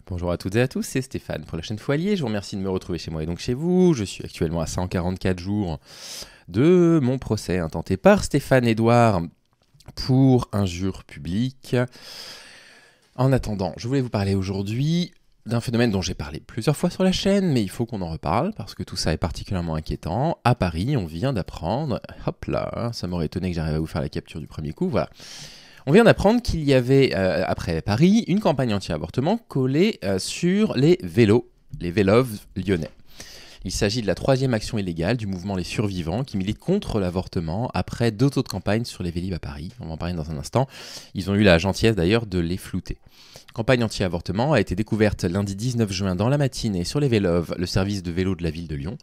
Bonjour à toutes et à tous, c'est Stéphane pour la chaîne Foilier. Je vous remercie de me retrouver chez moi et donc chez vous. Je suis actuellement à 144 jours de mon procès intenté par Stéphane Edouard pour injure publique. En attendant, je voulais vous parler aujourd'hui d'un phénomène dont j'ai parlé plusieurs fois sur la chaîne, mais il faut qu'on en reparle parce que tout ça est particulièrement inquiétant. À Paris, on vient d'apprendre, hop là, ça m'aurait étonné que j'arrive à vous faire la capture du premier coup, voilà. On vient d'apprendre qu'il y avait, après Paris, une campagne anti-avortement collée sur les vélos lyonnais. Il s'agit de la 3e action illégale du mouvement Les Survivants qui milite contre l'avortement après 2 autres campagnes sur les Vélib à Paris. On va en parler dans un instant. Ils ont eu la gentillesse d'ailleurs de les flouter. La campagne anti-avortement a été découverte lundi 19 juin dans la matinée sur les Vélov, le service de vélo de la ville de Lyon.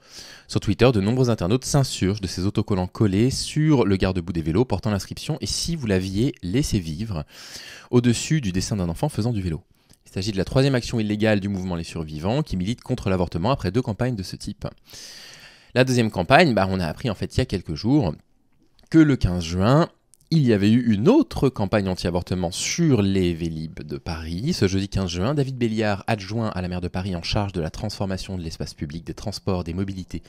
Sur Twitter, de nombreux internautes s'insurgent de ces autocollants collés sur le garde-boue des vélos portant l'inscription « Et si vous l'aviez laissé vivre ?» au-dessus du dessin d'un enfant faisant du vélo. Il s'agit de la 3e action illégale du mouvement Les Survivants qui milite contre l'avortement après 2 campagnes de ce type. La 2e campagne, on a appris en fait il y a quelques jours que le 15 juin, il y avait eu une autre campagne anti-avortement sur les Vélib de Paris. Ce jeudi 15 juin, David Béliard, adjoint à la maire de Paris en charge de la transformation de l'espace public, des transports, des mobilités,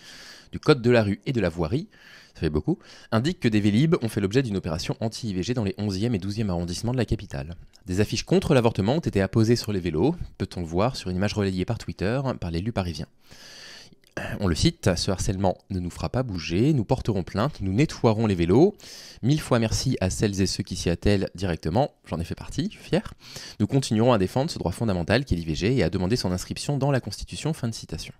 du code de la rue et de la voirie, ça fait beaucoup, indique que des Vélib ont fait l'objet d'une opération anti-IVG dans les 11e et 12e arrondissements de la capitale. Des affiches contre l'avortement ont été apposées sur les vélos, peut-on le voir sur une image relayée par Twitter par l'élu parisien. On le cite, ce harcèlement ne nous fera pas bouger, nous porterons plainte, nous nettoierons les vélos. 1000 fois merci à celles et ceux qui s'y attellent directement, j'en ai fait partie, je suis fier. Nous continuerons à défendre ce droit fondamental qu'est l'IVG et à demander son inscription dans la Constitution, fin de citation.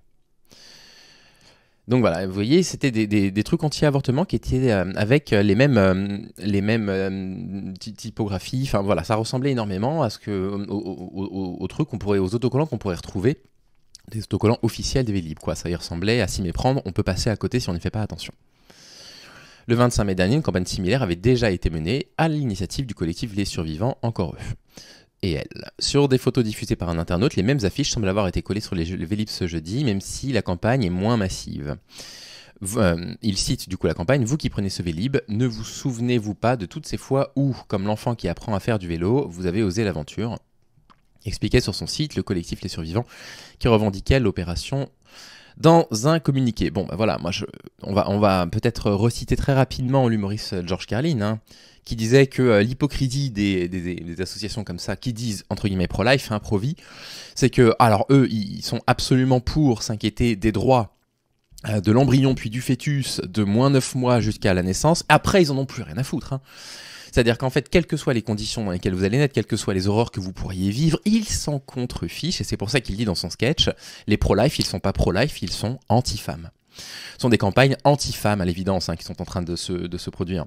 Donc voilà, vous voyez, c'était des trucs anti-avortement qui étaient avec les mêmes typographies, enfin voilà, ça ressemblait énormément à ce que, aux trucs aux autocollants qu'on pourrait retrouver. Des autocollants officiels des Vélib, quoi. Ça y ressemblait, à s'y méprendre, on peut passer à côté si on n'y fait pas attention. Le 25 mai dernier, une campagne similaire avait déjà été menée à l'initiative du collectif Les Survivants, encore eux. Et elles. Sur des photos diffusées par un internaute, les mêmes affiches semblent avoir été collées sur les Vélib ce jeudi, même si la campagne est moins massive. Il cite du coup la campagne « Vous qui prenez ce Vélib, ne vous souvenez-vous pas de toutes ces fois où, comme l'enfant qui apprend à faire du vélo, vous avez osé l'aventure ?» Expliquait sur son site le collectif Les Survivants qui revendiquait l'opération dans un communiqué. Bon, voilà, on va peut-être reciter très rapidement l'humoriste George Carlin, qui disait que l'hypocrisie des associations comme ça, qui disent, entre guillemets, pro-life, pro-vie, c'est que, alors eux, ils sont absolument pour s'inquiéter des droits de l'embryon puis du fœtus de moins 9 mois jusqu'à la naissance. Après, ils en ont plus rien à foutre, C'est-à-dire qu'en fait, quelles que soient les conditions dans lesquelles vous allez naître, quelles que soient les horreurs que vous pourriez vivre, ils s'en contrefichent. Et c'est pour ça qu'il dit dans son sketch, les pro-life, ils sont pas pro-life, ils sont anti-femmes. Ce sont des campagnes anti-femmes, à l'évidence, qui sont en train de se produire.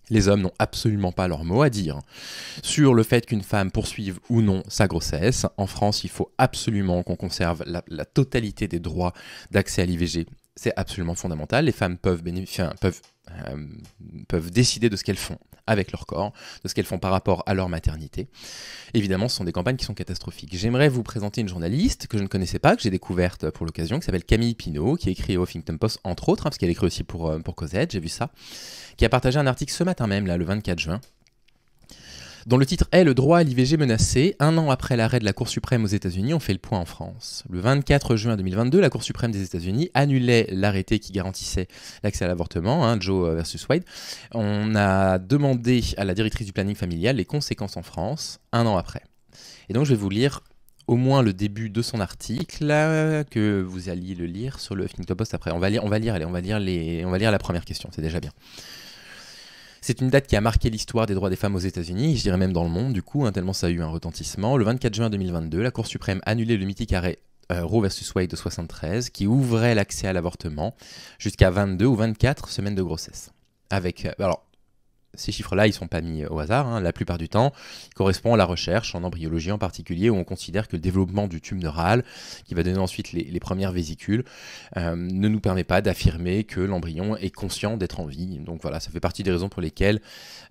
Les hommes n'ont absolument pas leur mot à dire sur le fait qu'une femme poursuive ou non sa grossesse. En France, il faut absolument qu'on conserve la totalité des droits d'accès à l'IVG. C'est absolument fondamental. Les femmes peuvent décider de ce qu'elles font avec leur corps, de ce qu'elles font par rapport à leur maternité. Évidemment, ce sont des campagnes qui sont catastrophiques. J'aimerais vous présenter une journaliste que je ne connaissais pas, que j'ai découverte pour l'occasion, qui s'appelle Camille Pinault, qui écrit au Huffington Post, entre autres, parce qu'elle écrit aussi pour Cosette, j'ai vu ça, qui a partagé un article ce matin même, là, le 24 juin, dont le titre est « Le droit à l'IVG menacé ». 1 an après l'arrêt de la Cour suprême aux États-Unis, on fait le point en France. Le 24 juin 2022, la Cour suprême des États-Unis annulait l'arrêté qui garantissait l'accès à l'avortement, Joe versus Wade. On a demandé à la directrice du planning familial les conséquences en France, 1 an après. Et donc je vais vous lire au moins le début de son article, que vous alliez le lire sur le Huffington Post après. On va lire la première question, c'est déjà bien. C'est une date qui a marqué l'histoire des droits des femmes aux États-Unis, je dirais même dans le monde, du coup, tellement ça a eu un retentissement. Le 24 juin 2022, la Cour suprême annulait le mythique arrêt Roe versus Wade de 73, qui ouvrait l'accès à l'avortement jusqu'à 22 ou 24 semaines de grossesse. Ces chiffres-là, ils ne sont pas mis au hasard. La plupart du temps, ils correspondent à la recherche, en embryologie en particulier, où on considère que le développement du tube neural, qui va donner ensuite les premières vésicules, ne nous permet pas d'affirmer que l'embryon est conscient d'être en vie. Donc voilà, ça fait partie des raisons pour lesquelles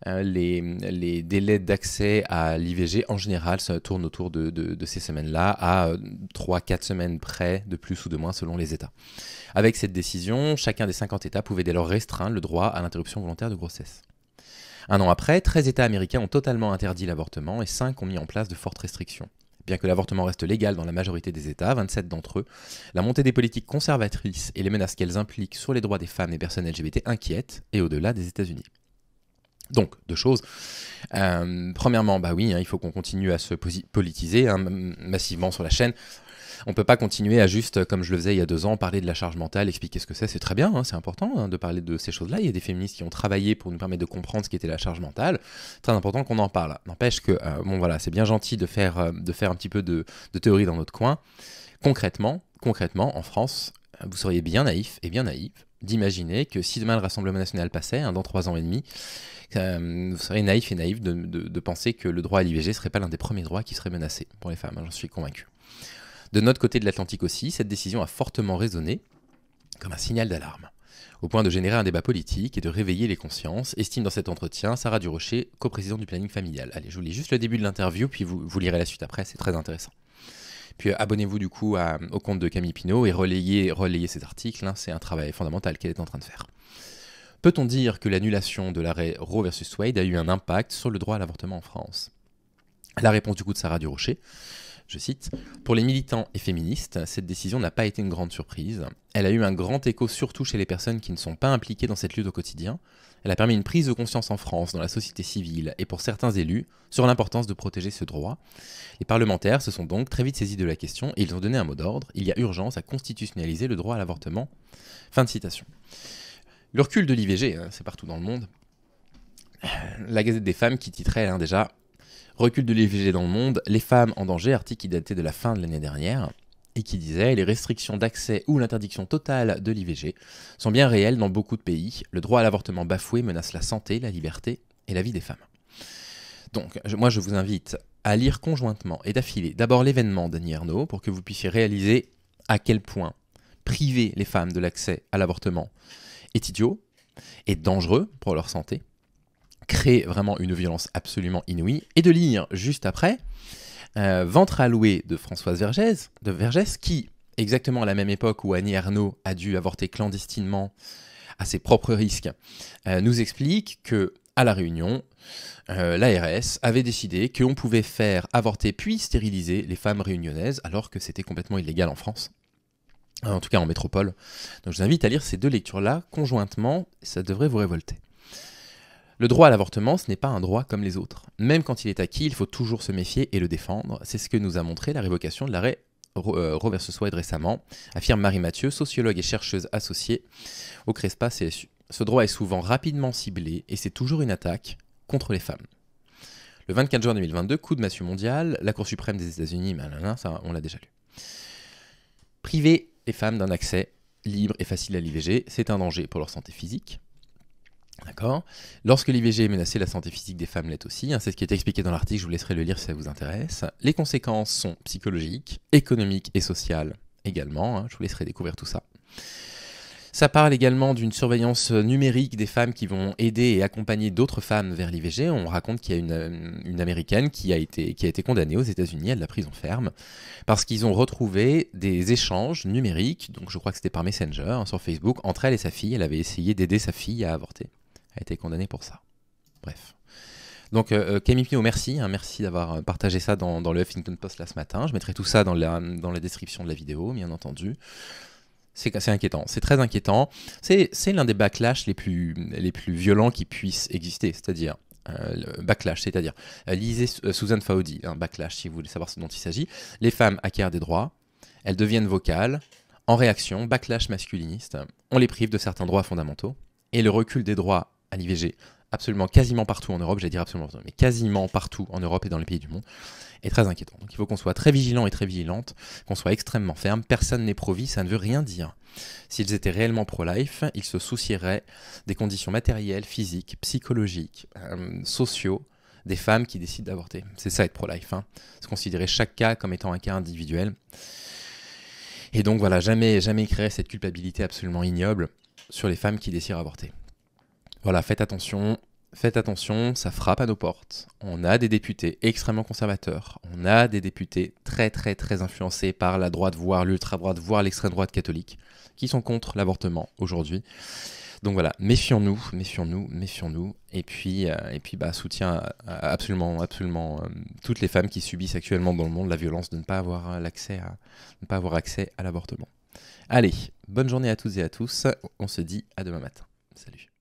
les délais d'accès à l'IVG, en général, ça tourne autour de ces semaines-là, à 3-4 semaines près, de plus ou de moins, selon les États. Avec cette décision, chacun des 50 États pouvait dès lors restreindre le droit à l'interruption volontaire de grossesse. 1 an après, 13 États américains ont totalement interdit l'avortement et 5 ont mis en place de fortes restrictions. Bien que l'avortement reste légal dans la majorité des États, 27 d'entre eux, la montée des politiques conservatrices et les menaces qu'elles impliquent sur les droits des femmes et personnes LGBT inquiètent, et au-delà des États-Unis. Donc, deux choses. Premièrement, bah oui, il faut qu'on continue à se politiser massivement sur la chaîne. On ne peut pas continuer à juste, comme je le faisais il y a 2 ans, parler de la charge mentale, expliquer ce que c'est très bien, c'est important de parler de ces choses-là. Il y a des féministes qui ont travaillé pour nous permettre de comprendre ce qu'était la charge mentale. Très important qu'on en parle. N'empêche que, c'est bien gentil de faire un petit peu de théorie dans notre coin. Concrètement, en France, vous seriez bien naïf et bien naïve d'imaginer que si demain le Rassemblement national passait, dans 3 ans et demi, vous seriez naïf et naïve de penser que le droit à l'IVG ne serait pas l'un des premiers droits qui serait menacé pour les femmes, j'en suis convaincu. De notre côté de l'Atlantique aussi, cette décision a fortement résonné comme un signal d'alarme, au point de générer un débat politique et de réveiller les consciences, estime dans cet entretien Sarah Durocher, coprésidente du planning familial. Allez, je vous lis juste le début de l'interview, puis vous lirez la suite après, c'est très intéressant. Puis abonnez-vous du coup au compte de Camille Pinault et relayez ces articles, c'est un travail fondamental qu'elle est en train de faire. Peut-on dire que l'annulation de l'arrêt Roe versus Wade a eu un impact sur le droit à l'avortement en France ? La réponse du coup de Sarah Durocher, je cite, « Pour les militants et féministes, cette décision n'a pas été une grande surprise. Elle a eu un grand écho surtout chez les personnes qui ne sont pas impliquées dans cette lutte au quotidien. Elle a permis une prise de conscience en France, dans la société civile et pour certains élus, sur l'importance de protéger ce droit. Les parlementaires se sont donc très vite saisis de la question et ils ont donné un mot d'ordre. Il y a urgence à constitutionnaliser le droit à l'avortement. » Fin de citation. Le recul de l'IVG, c'est partout dans le monde. La Gazette des femmes qui titrait déjà « Recul de l'IVG dans le monde, les femmes en danger », article qui datait de la fin de l'année dernière, et qui disait « Les restrictions d'accès ou l'interdiction totale de l'IVG sont bien réelles dans beaucoup de pays. Le droit à l'avortement bafoué menace la santé, la liberté et la vie des femmes. » Donc, moi je vous invite à lire conjointement et d'affilée d'abord l'événement d'Annie Ernaux pour que vous puissiez réaliser à quel point priver les femmes de l'accès à l'avortement est idiot, est dangereux pour leur santé, crée vraiment une violence absolument inouïe, et de lire juste après Ventre à louer de Françoise Vergès, qui, exactement à la même époque où Annie Ernaux a dû avorter clandestinement à ses propres risques, nous explique que à La Réunion, l'ARS avait décidé qu'on pouvait faire avorter puis stériliser les femmes réunionnaises alors que c'était complètement illégal en France. En tout cas en métropole. Donc je vous invite à lire ces 2 lectures-là conjointement, ça devrait vous révolter. Le droit à l'avortement, ce n'est pas un droit comme les autres. Même quand il est acquis, il faut toujours se méfier et le défendre. C'est ce que nous a montré la révocation de l'arrêt Roe versus Wade récemment, affirme Marie Mathieu, sociologue et chercheuse associée au CRESPA CSU. Ce droit est souvent rapidement ciblé et c'est toujours une attaque contre les femmes. Le 24 juin 2022, coup de massue mondial, la Cour suprême des États-Unis, ça on l'a déjà lu. Priver les femmes d'un accès libre et facile à l'IVG, c'est un danger pour leur santé physique. D'accord. Lorsque l'IVG est menacée, la santé physique des femmes l'est aussi. C'est ce qui est expliqué dans l'article, je vous laisserai le lire si ça vous intéresse. Les conséquences sont psychologiques, économiques et sociales également. Je vous laisserai découvrir tout ça. Ça parle également d'une surveillance numérique des femmes qui vont aider et accompagner d'autres femmes vers l'IVG. On raconte qu'il y a une Américaine qui a été condamnée aux États-Unis à de la prison ferme parce qu'ils ont retrouvé des échanges numériques, donc je crois que c'était par Messenger, sur Facebook, entre elle et sa fille. Elle avait essayé d'aider sa fille à avorter. Elle a été condamnée pour ça. Bref. Donc Camille Pinault, merci. Merci d'avoir partagé ça dans le Huffington Post là ce matin. Je mettrai tout ça dans la description de la vidéo, bien entendu. C'est inquiétant, c'est très inquiétant. C'est l'un des backlash les plus violents qui puissent exister, c'est-à-dire backlash, c'est-à-dire lisez Susan Faudi, backlash si vous voulez savoir ce dont il s'agit. Les femmes acquièrent des droits, elles deviennent vocales, en réaction, backlash masculiniste, on les prive de certains droits fondamentaux, et le recul des droits à l'IVG, absolument quasiment partout en Europe, j'allais dire absolument partout, mais quasiment partout en Europe et dans les pays du monde, est très inquiétant. Donc il faut qu'on soit très vigilant et très vigilante, qu'on soit extrêmement ferme. Personne n'est pro-vie, ça ne veut rien dire. S'ils étaient réellement pro-life, ils se soucieraient des conditions matérielles, physiques, psychologiques, sociaux des femmes qui décident d'avorter. C'est ça être pro-life. Se considérer chaque cas comme étant un cas individuel. Et donc voilà, jamais créer cette culpabilité absolument ignoble sur les femmes qui désirent avorter. Voilà, faites attention, ça frappe à nos portes. On a des députés extrêmement conservateurs, on a des députés très influencés par la droite, voire l'ultra-droite, voire l'extrême droite catholique, qui sont contre l'avortement aujourd'hui. Donc voilà, méfions-nous, méfions-nous, méfions-nous. Et puis soutien à absolument toutes les femmes qui subissent actuellement dans le monde la violence de ne pas avoir accès à l'avortement. Allez, bonne journée à toutes et à tous. On se dit à demain matin. Salut.